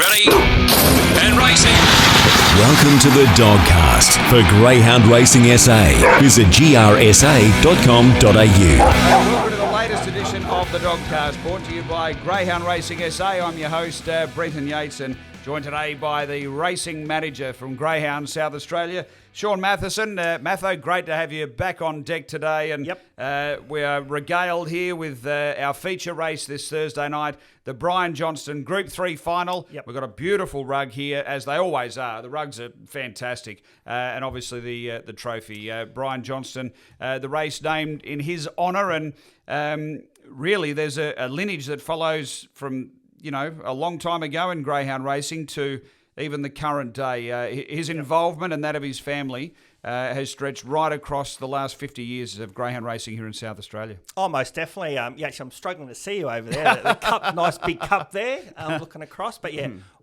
Ready and racing. Welcome to the DogCast for Greyhound Racing SA. Visit grsa.com.au. Welcome to the latest edition of the DogCast, brought to you by Greyhound Racing SA. I'm your host, Brenton Yates, and joined today by the racing manager from Greyhound South Australia, Shaun Mathieson. Matho, great to have you back on deck today. And we are regaled here with our feature race this Thursday night, the Brian Johnstone Group 3 final. We've got a beautiful rug here, as they always are. The rugs are fantastic. And obviously the trophy. Brian Johnstone, the race named in his honour. And really there's a lineage that follows from, a long time ago in greyhound racing to even the current day. His involvement and that of his family has stretched right across the last 50 years of greyhound racing here in South Australia. Oh, most definitely. Actually, I'm struggling to see you over there. The cup, nice big cup there, looking across. But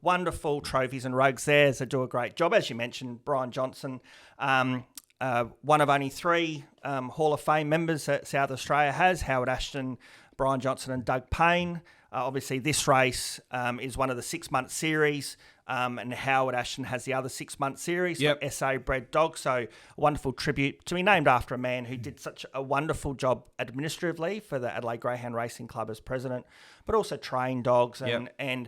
wonderful trophies and rugs there. They do a great job. As you mentioned, Brian Johnstone, one of only three Hall of Fame members that South Australia has, Howard Ashton, Brian Johnstone and Doug Payne. Obviously, this race is one of the 6-month series, and Howard Ashton has the other 6-month series, SA bred dog. So a wonderful tribute to be named after a man who did such a wonderful job administratively for the Adelaide Greyhound Racing Club as president, but also trained dogs and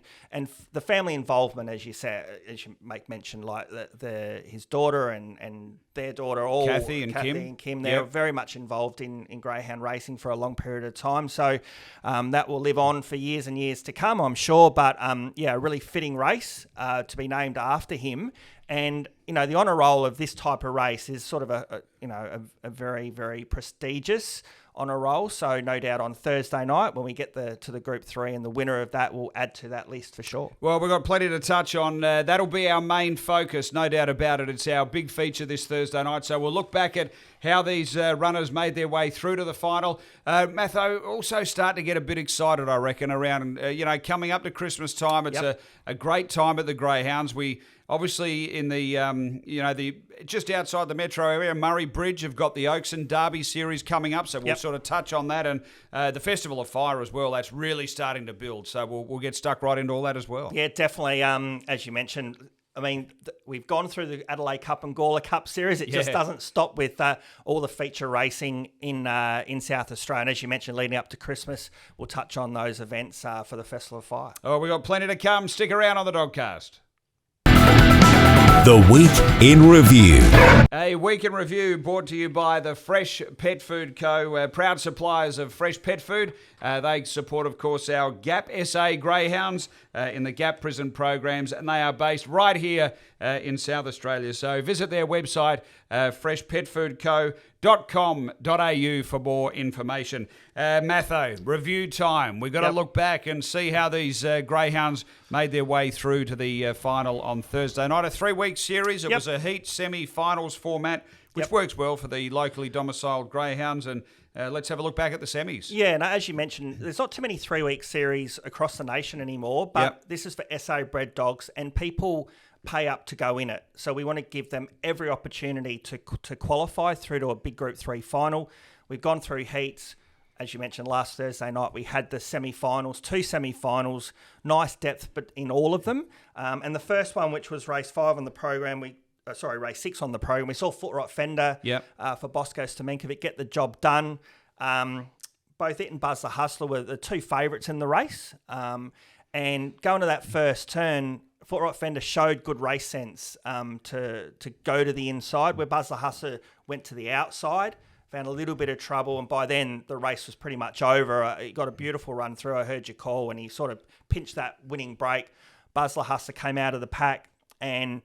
the family involvement, as you say, as you make mention, like his daughter and their daughter, all Kathy and Kim, they're very much involved in greyhound racing for a long period of time. So that will live on for years and years to come, I'm sure. But a really fitting race to be named after him. And, the honour roll of this type of race is sort of a very, very prestigious honour roll. So no doubt on Thursday night when we get to the Group 3, and the winner of that will add to that list for sure. Well, we've got plenty to touch on. That'll be our main focus, no doubt about it. It's our big feature this Thursday night. So we'll look back at how these runners made their way through to the final. Matho, also start to get a bit excited, I reckon, around, coming up to Christmas time. It's a great time at the Greyhounds. We obviously in the just outside the metro area, Murray Bridge have got the Oaks and Derby series coming up, so we'll sort of touch on that, and the Festival of Fire as well. That's really starting to build, so we'll get stuck right into all that as well. Yeah, definitely. As you mentioned, I mean, we've gone through the Adelaide Cup and Gawler Cup series. It just doesn't stop with all the feature racing in South Australia. And as you mentioned, leading up to Christmas, we'll touch on those events for the Festival of Fire. Oh, we've got plenty to come. Stick around on the DogCast. The Week in Review. A Week in Review brought to you by the Fresh Pet Food Co., proud suppliers of fresh pet food. They support, of course, our GAP SA Greyhounds in the GAP prison programs, and they are based right here in South Australia. So visit their website, freshpetfoodco.com.au for more information. Matho, review time. We've got to look back and see how these Greyhounds made their way through to the final on Thursday night. A 3-week series. It was a heat semi-finals format, which works well for the locally domiciled Greyhounds. And let's have a look back at the semis. Yeah, and as you mentioned, there's not too many 3-week series across the nation anymore, but this is for SA bred dogs, and people pay up to go in it. So we want to give them every opportunity to qualify through to a big Group 3 final. We've gone through heats. As you mentioned, last Thursday night, we had the semi-finals, 2 semi-finals, nice depth but in all of them. And the first one, which was race 5 on the program, race 6 on the program, we saw Foot Rot Fender for Bosco Stamenkovic get the job done. Both it and Buzz the Hustler were the 2 favourites in the race. And going to that first turn, Foot Rot Fender showed good race sense to go to the inside, where Buzz the Hustler went to the outside, found a little bit of trouble, and by then the race was pretty much over. He got a beautiful run through. I heard your call, and he sort of pinched that winning break. Buzz the Hustler came out of the pack and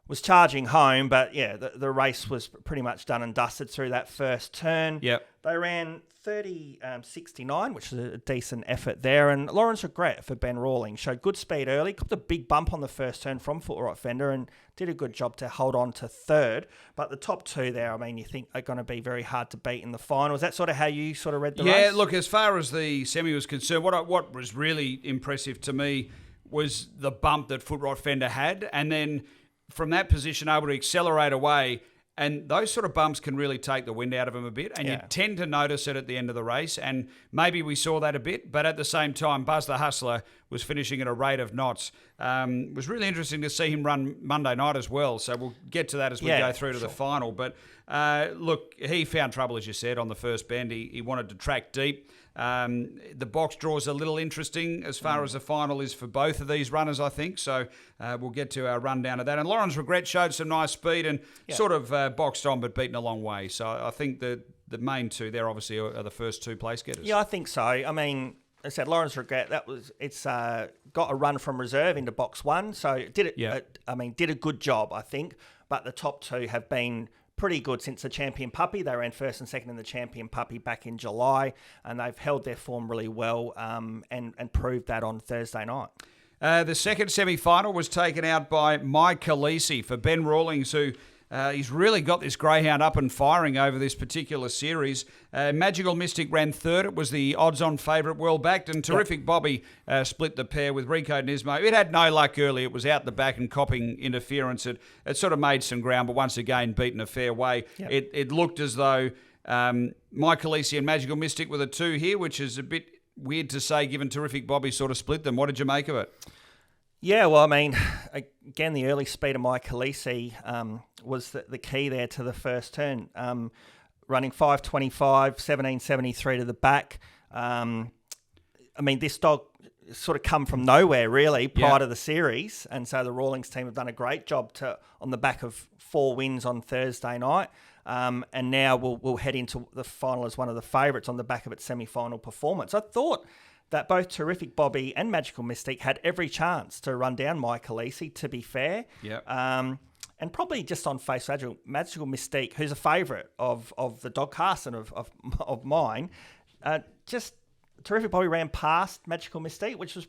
was charging home, but the race was pretty much done and dusted through that first turn. They ran 30.69, which is a decent effort there. And Lawrence Regret for Ben Rawling showed good speed early, got a big bump on the first turn from Foot Rot Fender, and did a good job to hold on to third. But the top 2 there, I mean, you think are going to be very hard to beat in the final. Is that sort of how you sort of read the race? Yeah, look, as far as the semi was concerned, what was really impressive to me was the bump that Foot Rot Fender had, and then from that position able to accelerate away. And those sort of bumps can really take the wind out of them a bit. And you tend to notice it at the end of the race. And maybe we saw that a bit. But at the same time, Buzz the Hustler was finishing at a rate of knots. It was really interesting to see him run Monday night as well, so we'll get to that as we go through to the final. But look, he found trouble, as you said, on the first bend. He wanted to track deep. The box draw is a little interesting as far as the final is for both of these runners, I think. So we'll get to our rundown of that. And Lauren's Regret showed some nice speed and sort of boxed on but beaten a long way. So I think the main two there obviously are the first two place getters. Yeah, I think so. I mean, I said Lauren's Regret. It's got a run from reserve into box one, so it did it. Yeah. Did a good job, I think. But the top two have been pretty good since the Champion Puppy. They ran first and second in the Champion Puppy back in July, and they've held their form really well and proved that on Thursday night. The second semi-final was taken out by Mike Khaleesi for Ben Rawlings, who he's really got this greyhound up and firing over this particular series. Magical Mystic ran third. It was the odds-on favourite, well-backed, and Terrific Bobby split the pair with Rico Nismo. It had no luck early. It was out the back and copping interference. It sort of made some ground, but once again beaten a fair way. Yep. It looked as though Mike Khaleesi and Magical Mystic were the two here, which is a bit weird to say given Terrific Bobby sort of split them. What did you make of it? Yeah, well, I mean, again, the early speed of Mike Khaleesi was the key there to the first turn. Running 5:25, 17:73 to the back. I mean, this dog sort of come from nowhere, really, prior to the series. And so the Rawlings team have done a great job on the back of 4 wins on Thursday night. And now we'll head into the final as one of the favourites on the back of its semi-final performance. I thought that both Terrific Bobby and Magical Mystique had every chance to run down Mike Khaleesi, to be fair. Yep. And probably just on face value, Magical Mystique, who's a favourite of the DogCast and of mine, just Terrific Bobby ran past Magical Mystique, which was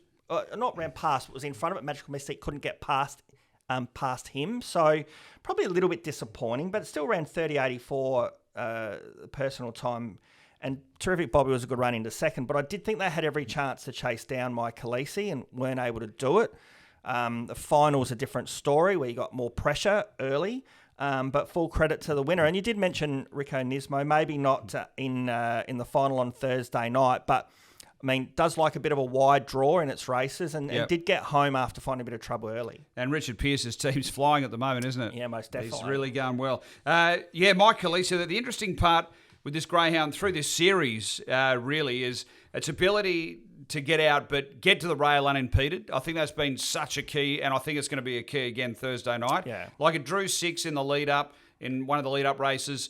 not ran past, but was in front of it. Magical Mystique couldn't get past him, so probably a little bit disappointing, but it still ran 30.84 personal time. And Terrific Bobby was a good run into second, but I did think they had every chance to chase down Mike Khaleesi and weren't able to do it. The final's a different story where you got more pressure early, but full credit to the winner. And you did mention Rico Nismo, maybe not in the final on Thursday night, but I mean, does like a bit of a wide draw in its races and did get home after finding a bit of trouble early. And Richard Pearce's team's flying at the moment, isn't it? Yeah, most definitely. He's really going well. Mike Khaleesi, the interesting part with this greyhound through this series really is its ability to get out but get to the rail unimpeded. I think that's been such a key, and I think it's going to be a key again Thursday night. Yeah. Like it drew 6 in the lead-up, in one of the lead-up races.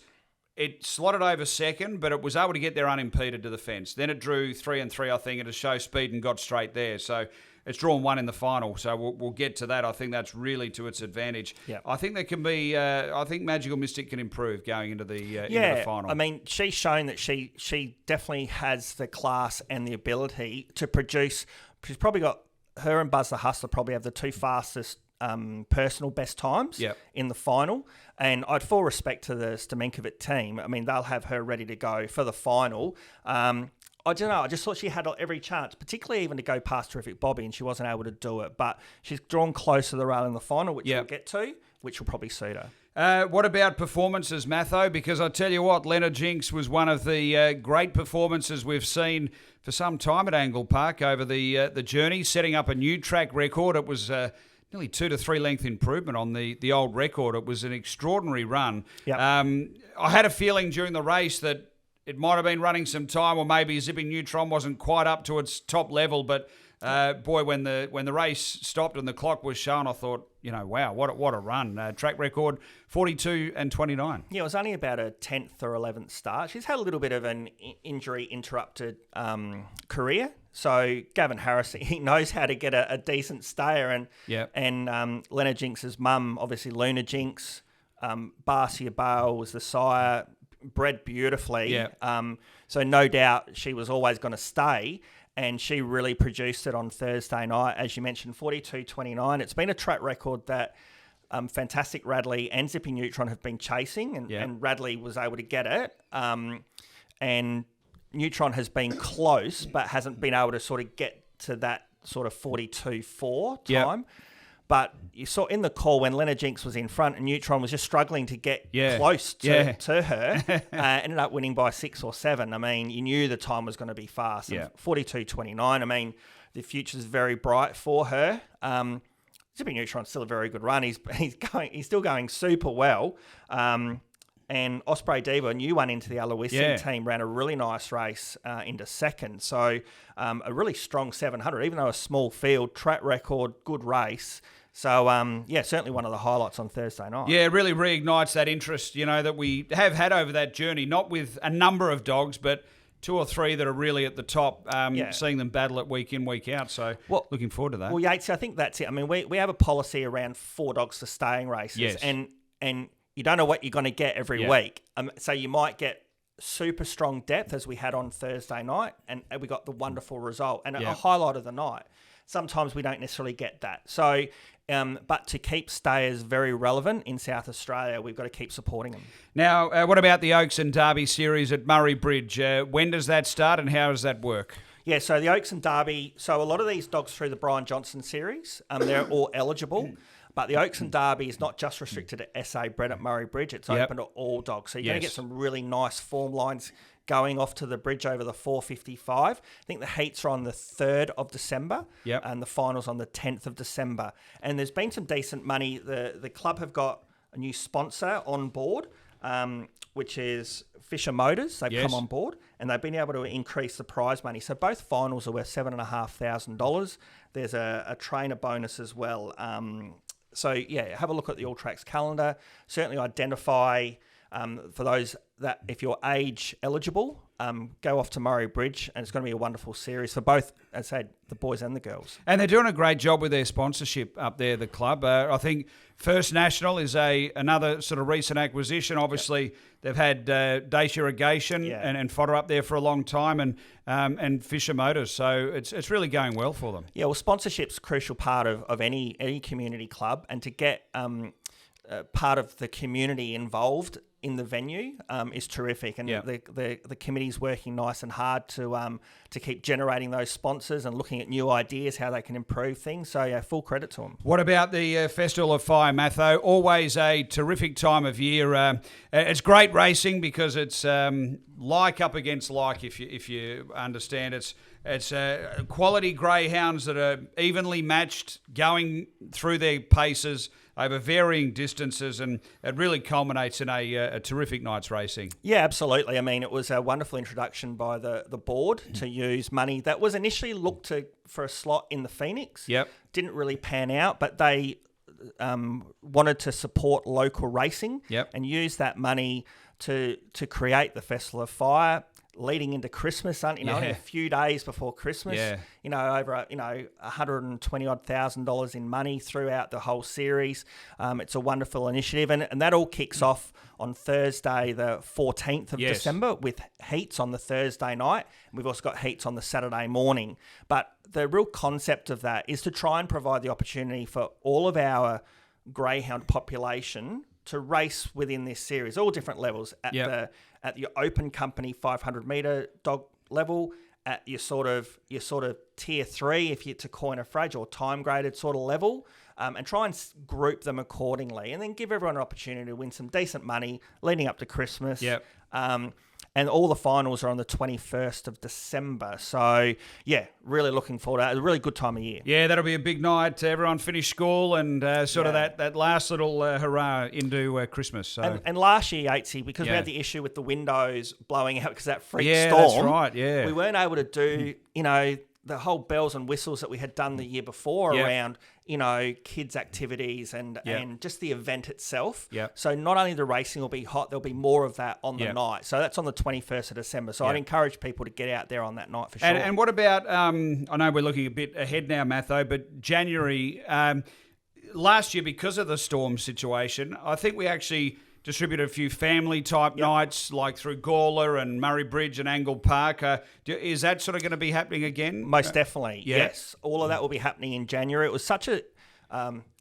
It slotted over second, but it was able to get there unimpeded to the fence. Then it drew 3 and 3, I think, and to show speed and got straight there. So it's drawn 1 in the final, so we'll get to that. I think that's really to its advantage. Yep. I think there can be. I think Magical Mystic can improve going into the final. I mean, she's shown that she definitely has the class and the ability to produce. She's probably got her and Buzz the Hustler probably have the 2 fastest personal best times in the final. And I'd full respect to the Stamenkovic team. I mean, they'll have her ready to go for the final. I don't know. I just thought she had every chance, particularly even to go past Terrific Bobby, and she wasn't able to do it. But she's drawn close to the rail in the final, which we'll get to, which will probably suit her. What about performances, Matho? Because I tell you what, Leonard Jinx was one of the great performances we've seen for some time at Angle Park over the journey, setting up a new track record. It was nearly 2 to 3 length improvement on the old record. It was an extraordinary run. Yep. I had a feeling during the race that it might have been running some time, or maybe Zipping Neutron wasn't quite up to its top level. But boy, when the race stopped and the clock was shown, I thought, wow, what a run! Track record 42 and 29. Yeah, it was only about a 10th or 11th start. She's had a little bit of an injury interrupted career. So Gavin Harris, he knows how to get a decent stayer, and Leonard Jinx's mum, obviously Luna Jinx, Barcia Bale was the sire. Bred beautifully. So no doubt she was always going to stay, and she really produced it on Thursday night. As you mentioned, 42.29. It's been a track record that Fantastic Radley and Zipping Neutron have been chasing, and Radley was able to get it. And Neutron has been close, but hasn't been able to sort of get to that sort of 42.4 time. But you saw in the call when Leonard Jinx was in front and Neutron was just struggling to get close to her, ended up winning by 6 or 7. I mean, you knew the time was going to be fast. 42.29. I mean, the future's very bright for her. Zippy Neutron's still a very good run. He's still going super well. And Osprey Diva, a new one into the Aloysian team, ran a really nice race into second. So a really strong 700, even though a small field, track record, good race. So, certainly one of the highlights on Thursday night. Yeah, it really reignites that interest, that we have had over that journey, not with a number of dogs, but 2 or 3 that are really at the top, seeing them battle it week in, week out. So looking forward to that. Well, Yates, I think that's it. I mean, we have a policy around 4 dogs to staying races. Yes. And you don't know what you're going to get every week. So you might get super strong depth as we had on Thursday night, and we got the wonderful result and a highlight of the night. Sometimes we don't necessarily get that. So, but to keep stayers very relevant in South Australia, we've got to keep supporting them. Now, what about the Oaks and Derby series at Murray Bridge? When does that start and how does that work? Yeah, so the Oaks and Derby, so a lot of these dogs through the Brian Johnstone series, they're all eligible. But the Oaks and Derby is not just restricted to SA bred at Murray Bridge. It's open to all dogs. So you're going to get some really nice form lines going off to the bridge over the 455. I think the heats are on the 3rd of December and the finals on the 10th of December. And there's been some decent money. The club have got a new sponsor on board, which is Fisher Motors. They've come on board and they've been able to increase the prize money. So both finals are worth $7,500. There's a trainer bonus as well. So, have a look at the All Tracks calendar. Certainly identify for those that if you're age eligible, go off to Murray Bridge, and it's going to be a wonderful series for both, as I said, the boys and the girls. And they're doing a great job with their sponsorship up there, the club. I think First National is another sort of recent acquisition. Obviously, they've had Dace Irrigation and fodder up there for a long time, and Fisher Motors. So it's really going well for them. Yeah, well, sponsorship's a crucial part of any community club, and to get part of the community involved in the venue is terrific, and the committee's working nice and hard to keep generating those sponsors and looking at new ideas, how they can improve things. So full credit to them. What about the Festival of Fire, Matho? Always a terrific time of year. It's great racing because it's like up against like, if you understand. It's quality greyhounds that are evenly matched, going through their paces over varying distances, and it really culminates in a terrific night's racing. Yeah, absolutely. I mean, it was a wonderful introduction by the board to use money that was initially looked for a slot in the Phoenix. Yep. Didn't really pan out, but they wanted to support local racing and use that money to create the Festival of Fire. Leading into Christmas, only a few days before Christmas, over $120,000 in money throughout the whole series. It's a wonderful initiative, and that all kicks off on Thursday, the 14th of December, with heats on the Thursday night. We've also got heats on the Saturday morning. But the real concept of that is to try and provide the opportunity for all of our greyhound population to race within this series, all different levels at your open company 500 meter dog level, at your sort of tier 3, if you to coin a phrase, or time graded sort of level, and try and group them accordingly, and then give everyone an opportunity to win some decent money leading up to Christmas. And all the finals are on the 21st of December. So, really looking forward to it. It's a really good time of year. Yeah, that'll be a big night. Everyone finish school and of that last little hurrah into Christmas. So. And last year, Yatesy, because we had the issue with the windows blowing out because that freak storm. Yeah, that's right, yeah. We weren't able to do, the whole bells and whistles that we had done the year before around, kids' activities and just the event itself. So not only the racing will be hot, there'll be more of that on the night. So that's on the 21st of December. So I'd encourage people to get out there on that night for sure. And what about, I know we're looking a bit ahead now, Matho, but January, last year, because of the storm situation, I think we actually distributed a few family-type nights, like through Gawler and Murray Bridge and Angle Park. Is that sort of going to be happening again? Most definitely, yes. All of that will be happening in January. It was such a...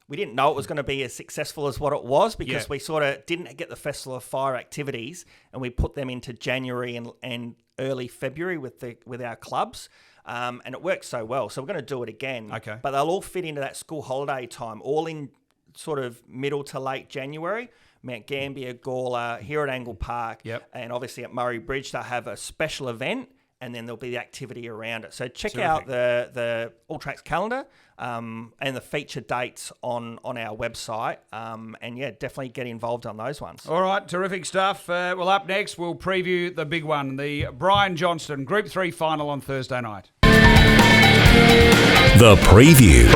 we didn't know it was going to be as successful as what it was because we sort of didn't get the Festival of Fire activities, and we put them into January and early February with our clubs. And it worked so well. So we're going to do it again. Okay. But they'll all fit into that school holiday time, all in sort of middle to late January. Mount Gambier, Gawler, here at Angle Park, and obviously at Murray Bridge, they'll have a special event and then there'll be the activity around it. So check out the All Tracks calendar and the feature dates on our website. And yeah, definitely get involved on those ones. All right, terrific stuff. Well, up next, we'll preview the big one, the Brian Johnstone Group 3 final on Thursday night. The preview.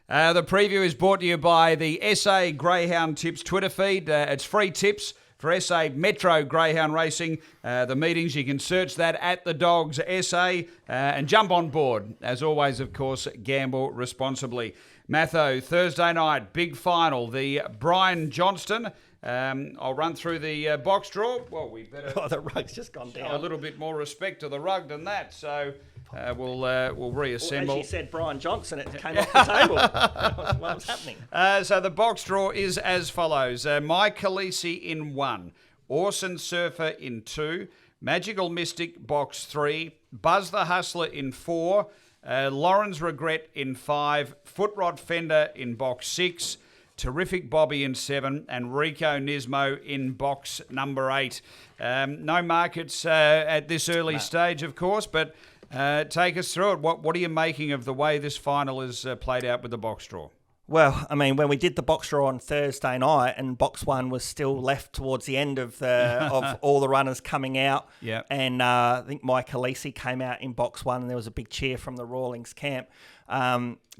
The preview is brought to you by the SA Greyhound Tips Twitter feed. It's free tips for SA Metro Greyhound Racing. The meetings, you can search that at the Dogs SA and jump on board. As always, of course, gamble responsibly. Matho, Thursday night, big final, the Brian Johnstone. I'll run through the box draw. Well, we better... Oh, the rug's just gone down. A little bit more respect to the rug than that. So we'll reassemble. Well, as you said, Brian Johnstone, it came off the table. What was happening? So the box draw is as follows. Mike Khaleesi in 1, Orson Surfer in 2, Magical Mystic box 3, Buzz the Hustler in 4, Lauren's Regret in 5, Footrod Fender in box 6, Terrific Bobby in 7, and Rico Nismo in box number 8. No markets at this early stage, of course, but take us through it. What are you making of the way this final is played out with the box draw? Well, I mean, when we did the box draw on Thursday night, and box 1 was still left towards the end of of all the runners coming out, and I think Mike Khaleesi came out in box 1, and there was a big cheer from the Rawlings camp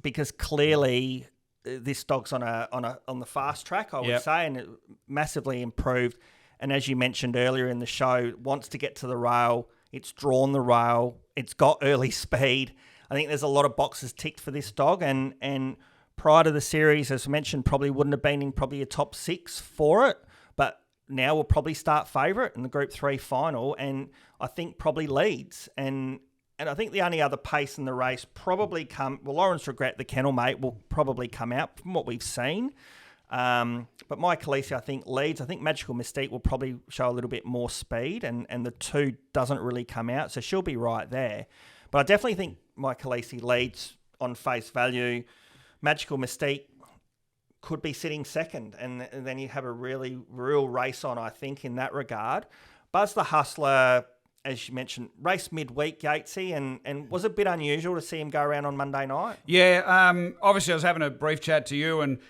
because clearly this dog's on the fast track, I would say, and it massively improved. And as you mentioned earlier in the show, wants to get to the rail. It's drawn the rail. It's got early speed. I think there's a lot of boxes ticked for this dog. And prior to the series, as mentioned, probably wouldn't have been in probably a top 6 for it. But now we'll probably start favourite in the Group 3 final. And I think probably leads. And I think the only other pace in the race probably Lawrence Regret, the kennel mate, will probably come out from what we've seen. But Mike Khaleesi, I think, leads. I think Magical Mystique will probably show a little bit more speed, and the 2 doesn't really come out, so she'll be right there. But I definitely think Mike Khaleesi leads on face value. Magical Mystique could be sitting second, and then you have a really real race on, I think, in that regard. Buzz the Hustler, as you mentioned, raced midweek, Yatesy, and was a bit unusual to see him go around on Monday night. Yeah, obviously I was having a brief chat to you and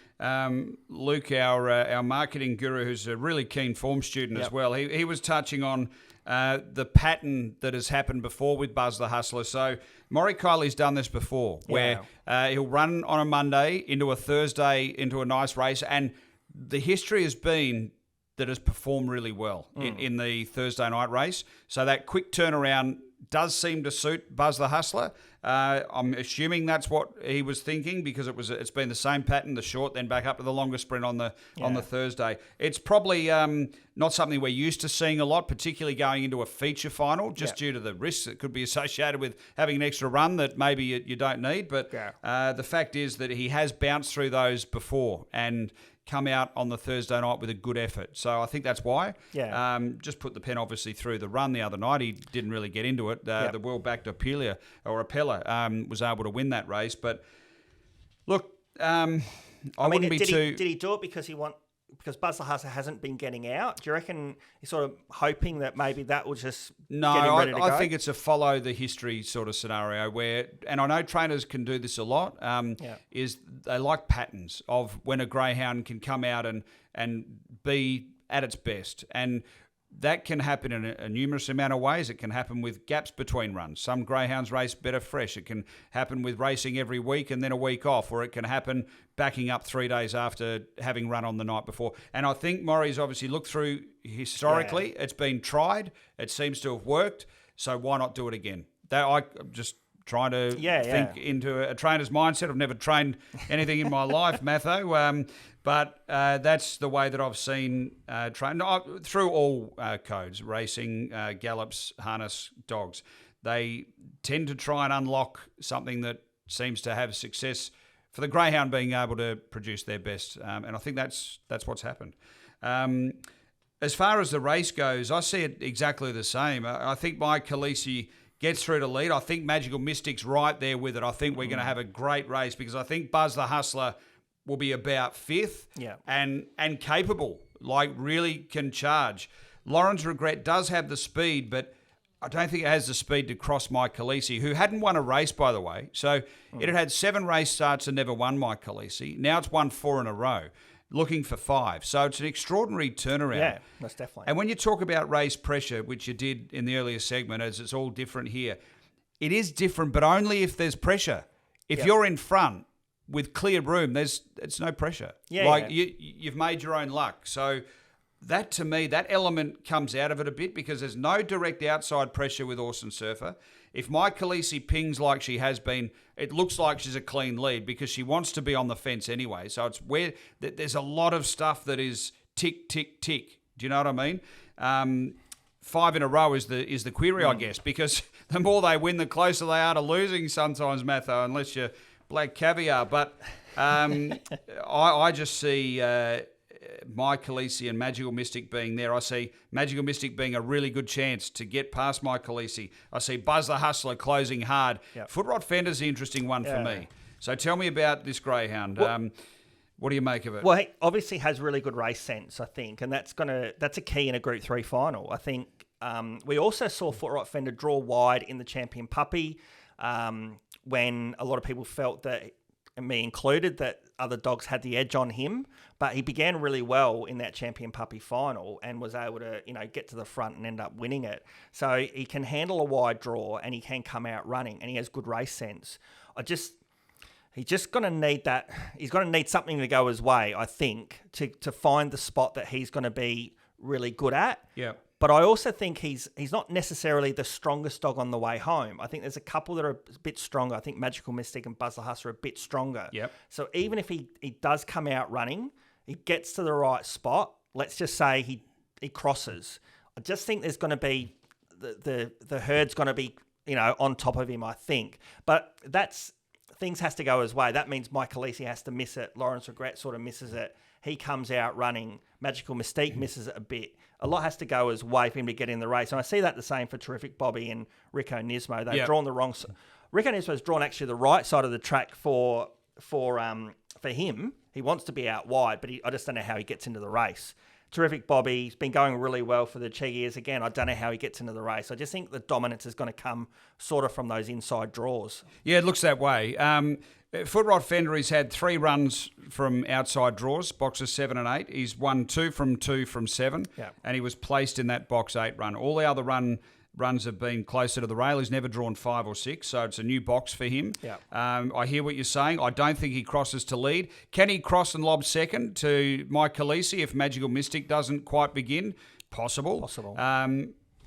Luke, our marketing guru, who's a really keen form student as well. He was touching on the pattern that has happened before with Buzz the Hustler. So Maury Kiley's done this before, where he'll run on a Monday into a Thursday into a nice race, and the history has been that has performed really well in the Thursday night race. So that quick turnaround does seem to suit Buzz the Hustler. I'm assuming that's what he was thinking because it's been the same pattern, the short, then back up to the longer sprint on the Thursday. It's probably not something we're used to seeing a lot, particularly going into a feature final, just due to the risks that could be associated with having an extra run that maybe you don't need. But the fact is that he has bounced through those before and come out on the Thursday night with a good effort. So I think that's why. Just put the pen obviously through the run the other night. He didn't really get into it. The well-backed Apella was able to win that race. But look, I wouldn't be too... Did he do it because because Buzz the Hustler hasn't been getting out? Do you reckon he's sort of hoping that maybe that will just get him ready to go? I think it's a follow the history sort of scenario where, and I know trainers can do this a lot, is they like patterns of when a greyhound can come out and be at its best. And that can happen in a numerous amount of ways. It can happen with gaps between runs. Some greyhounds race better fresh. It can happen with racing every week and then a week off, or it can happen backing up 3 days after having run on the night before. And I think Maury's obviously looked through historically. It's been tried. It seems to have worked. So why not do it again? I'm just trying to think into a trainer's mindset. I've never trained anything in my life, Matho. But that's the way that I've seen train through all codes, racing, gallops, harness, dogs. They tend to try and unlock something that seems to have success for the greyhound being able to produce their best. And I think that's what's happened. As far as the race goes, I see it exactly the same. I think Mike Khaleesi gets through to lead. I think Magical Mystic's right there with it. I think we're going to have a great race because I think Buzz the Hustler will be about fifth and capable, like really can charge. Lauren's Regret does have the speed, but I don't think it has the speed to cross Mike Khaleesi, who hadn't won a race, by the way. So it had 7 race starts and never won Mike Khaleesi. Now it's won 4 in a row, looking for 5. So it's an extraordinary turnaround. Yeah, that's definitely. And when you talk about race pressure, which you did in the earlier segment, as it's all different here, it is different, but only if there's pressure. If you're in front with clear room, it's no pressure. Yeah, you've made your own luck. So that, to me, that element comes out of it a bit because there's no direct outside pressure with Austin Surfer. If Mike Khaleesi pings like she has been, it looks like she's a clean lead because she wants to be on the fence anyway. So it's where there's a lot of stuff that is tick, tick, tick. Do you know what I mean? 5 in a row is the query, I guess, because the more they win, the closer they are to losing sometimes, Matho, unless you're black caviar. But I just see Mike Khaleesi and Magical Mystic being there. I see Magical Mystic being a really good chance to get past Mike Khaleesi. I see Buzz the Hustler closing hard. Yep. Foot Rot Fender's the interesting one for me. So tell me about this greyhound. What do you make of it? Well, he obviously has really good race sense, I think, and that's a key in a Group 3 final. I think we also saw Foot Rot Fender draw wide in the Champion Puppy when a lot of people felt that, and me included, that other dogs had the edge on him. But he began really well in that Champion Puppy final and was able to, get to the front and end up winning it. So he can handle a wide draw and he can come out running and he has good race sense. He's just going to need that. He's going to need something to go his way, I think, to find the spot that he's going to be really good at. Yeah. But I also think he's not necessarily the strongest dog on the way home. I think there's a couple that are a bit stronger. I think Magical Mystic and Buzz the Hustler are a bit stronger. Yep. So even if he does come out running, he gets to the right spot, let's just say he crosses. I just think there's going to be, the herd's going to be, on top of him, I think. But things has to go his way. That means Mike Khaleesi has to miss it. Lawrence Regret sort of misses it. He comes out running. Magical Mystique misses it a bit. A lot has to go his way for him to get in the race. And I see that the same for Terrific Bobby and Rico Nismo. They've drawn the wrong side. Rico Nismo's drawn actually the right side of the track for him. He wants to be out wide, but I just don't know how he gets into the race. Terrific Bobby's been going really well for the Chegiers. Again, I don't know how he gets into the race. I just think the dominance is going to come sort of from those inside draws. Yeah, it looks that way. Foot Rot Fender, he's had 3 runs from outside draws, boxes 7 and 8. He's won 2 from 7, and he was placed in that box 8 run. All the other runs have been closer to the rail. He's never drawn 5 or 6, so it's a new box for him. Yeah. I hear what you're saying. I don't think he crosses to lead. Can he cross and lob second to Mike Khaleesi if Magical Mystic doesn't quite begin? Possible.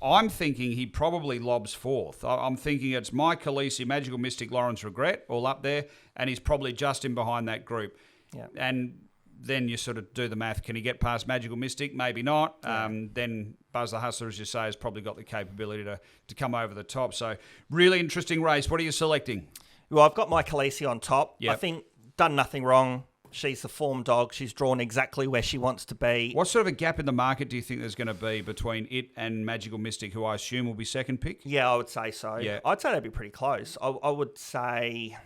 I'm thinking he probably lobs 4th. I'm thinking it's Mike Khaleesi, Magical Mystic, Lawrence Regret, all up there, and he's probably just in behind that group. Yeah. And then you sort of do the math. Can he get past Magical Mystic? Maybe not. Yeah. Then Buzz the Hustler, as you say, has probably got the capability to come over the top. So really interesting race. What are you selecting? Well, I've got my Khaleesi on top. Yep. I think done nothing wrong. She's the form dog. She's drawn exactly where she wants to be. What sort of a gap in the market do you think there's going to be between it and Magical Mystic, who I assume will be second pick? Yeah, I would say so. Yeah. I'd say that'd be pretty close. I would say,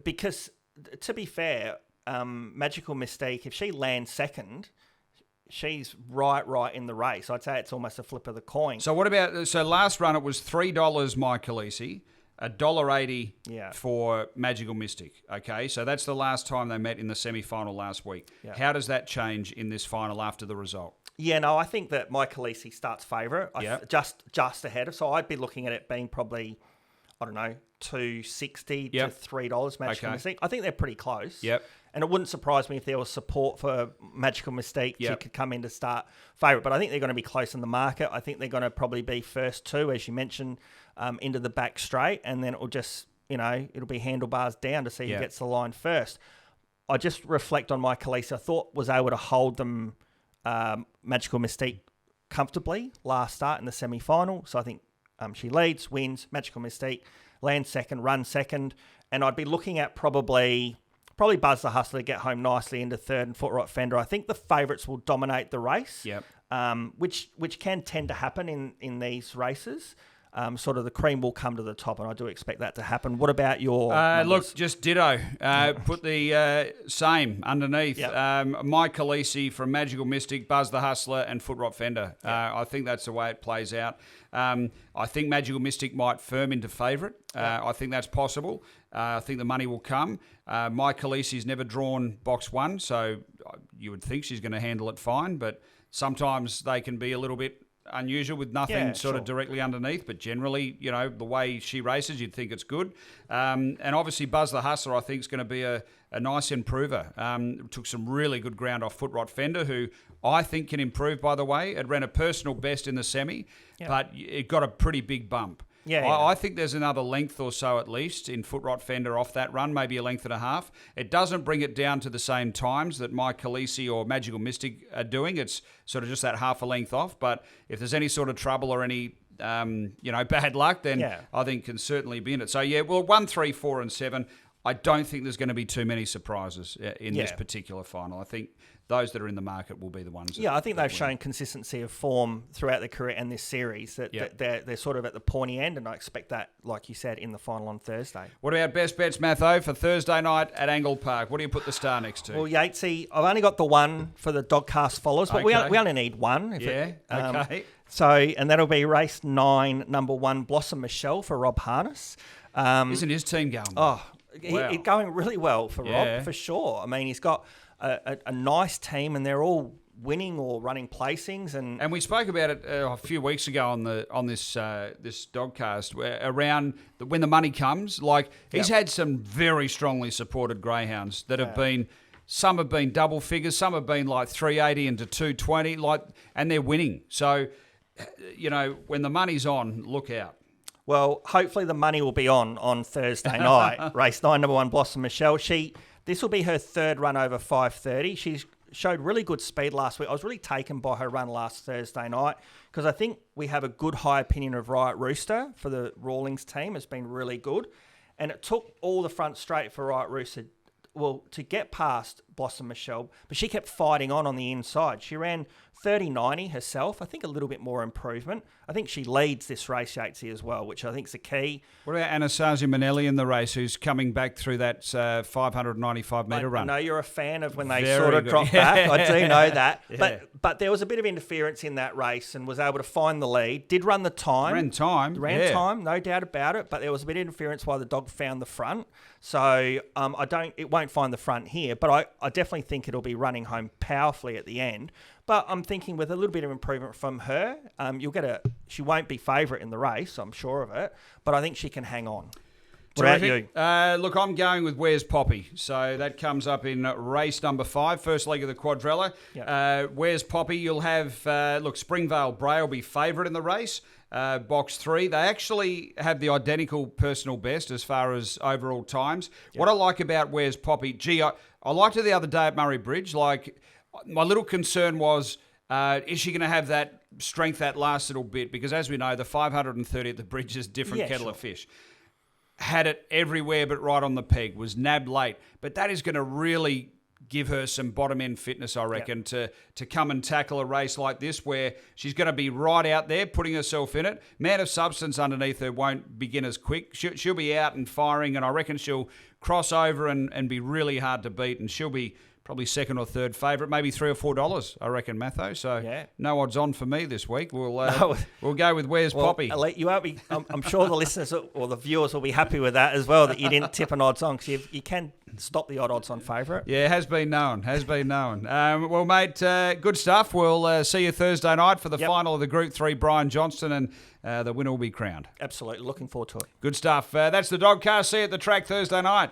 because to be fair, Magical Mystique, if she lands second, she's right in the race. I'd say it's almost a flip of the coin. So what about, last run it was $3 Mike Khaleesi, $1.80 for Magical Mystic. Okay, so that's the last time they met in the semi-final last week. Yeah. How does that change in this final after the result? Yeah, no, I think that Mike Khaleesi starts favourite, just ahead of. So I'd be looking at it being probably, I don't know, $2.60 to $3 Magical Mystique. I think they're pretty close. Yep. And it wouldn't surprise me if there was support for Magical Mystique to come in to start favourite. But I think they're going to be close in the market. I think they're going to probably be first 2, as you mentioned, into the back straight. And then it will just, it'll be handlebars down to see who gets the line first. I just reflect on my Khaleesi. I thought was able to hold them, Magical Mystique, comfortably last start in the semi-final. So I think she leads, wins, Magical Mystique, lands second, runs second. And I'd be looking at probably Buzz the Hustler to get home nicely into third and Foot Rot Fender. I think the favourites will dominate the race, which can tend to happen in these races. sort of the cream will come to the top, and I do expect that to happen. What about your look, just ditto. Put the same underneath. Yep. Mike Khaleesi from Magical Mystic, Buzz the Hustler, and Foot Rot Fender. I think that's the way it plays out. I think Magical Mystic might firm into favourite. I think that's possible. I think the money will come. Mike Khaleesi's never drawn box one, so you would think she's going to handle it fine, but sometimes they can be a little bit unusual with nothing of directly underneath, but generally, the way she races, you'd think it's good. And obviously Buzz the Hustler, I think, is going to be a nice improver. Took some really good ground off Foot Rot Fender, who I think can improve, by the way. It ran a personal best in the semi, but it got a pretty big bump. I think there's another length or so at least in Foot Rot Fender off that run, maybe a length and a half. It doesn't bring it down to the same times that Mike Khaleesi or Magical Mystic are doing. It's sort of just that half a length off. But if there's any sort of trouble or any bad luck, then I think can certainly be in it. So 1, 3, 4, and 7. I don't think there's going to be too many surprises in this particular final. I think those that are in the market will be the ones. I think they've shown consistency of form throughout their career and this series. That they're sort of at the pointy end, and I expect that, like you said, in the final on Thursday. What about best bets, Matho, for Thursday night at Angle Park? What do you put the star next to? Well, Yatesy, I've only got the one for the DogCast followers, but we only need one. Okay. And that'll be race 9, number 1, Blossom Michelle for Rob Harness. Isn't his team going well? He's going really well for Rob, for sure. I mean, he's got a nice team, and they're all winning or running placings. And we spoke about it a few weeks ago on this DogCast, where around when the money comes. Like, he's had some very strongly supported greyhounds that have been. Some have been double figures, some have been like 380 into 220, and they're winning. So, when the money's on, look out. Well, hopefully the money will be on Thursday night. Race 9, number 1, Blossom Michelle. This will be her third run over 5:30. She's showed really good speed last week. I was really taken by her run last Thursday night because I think we have a good high opinion of Riot Rooster for the Rawlings team. It's been really good. And it took all the front straight for Riot Rooster, to get past Blossom Michelle, but she kept fighting on the inside. She ran 30.90 herself. I think a little bit more improvement. I think she leads this race, Yatesy, as well, which I think is the key. What about Anastasia Manelli in the race, who's coming back through that 595-metre run? I know you're a fan of when they drop back. I do know that. But there was a bit of interference in that race and was able to find the lead. Did run the time. Ran time, no doubt about it. But there was a bit of interference while the dog found the front. So it won't find the front here. But I definitely think it'll be running home powerfully at the end. But I'm thinking with a little bit of improvement from her, she won't be favourite in the race, I'm sure of it, but I think she can hang on. What about you? Look, I'm going with Where's Poppy. So that comes up in race number 5, first leg of the quadrella. Yep. Where's Poppy? You'll have, Springvale Bray will be favourite in the race. Box 3. They actually have the identical personal best as far as overall times. Yep. What I like about Where's Poppy, I liked her the other day at Murray Bridge. My little concern was, is she going to have that strength that last little bit? Because as we know, the 530 at the bridge is a different kettle of fish. Had it everywhere but right on the peg, was nabbed late. But that is going to really give her some bottom-end fitness, I reckon, to come and tackle a race like this where she's going to be right out there, putting herself in it. Man of substance underneath her won't begin as quick. She'll be out and firing, and I reckon she'll cross over and be really hard to beat, and she'll be probably second or third favourite, maybe $3 or $4, I reckon, Matho. So no odds on for me this week. We'll go with Where's Poppy. You won't be. I'm sure the listeners or the viewers will be happy with that as well, that you didn't tip an odds on, because you can stop the odds on favourite. Yeah, has been known. Well, mate, good stuff. We'll see you Thursday night for the final of the Group 3, Brian Johnstone, and the winner will be crowned. Absolutely. Looking forward to it. Good stuff. That's the DogCast. See you at the track Thursday night.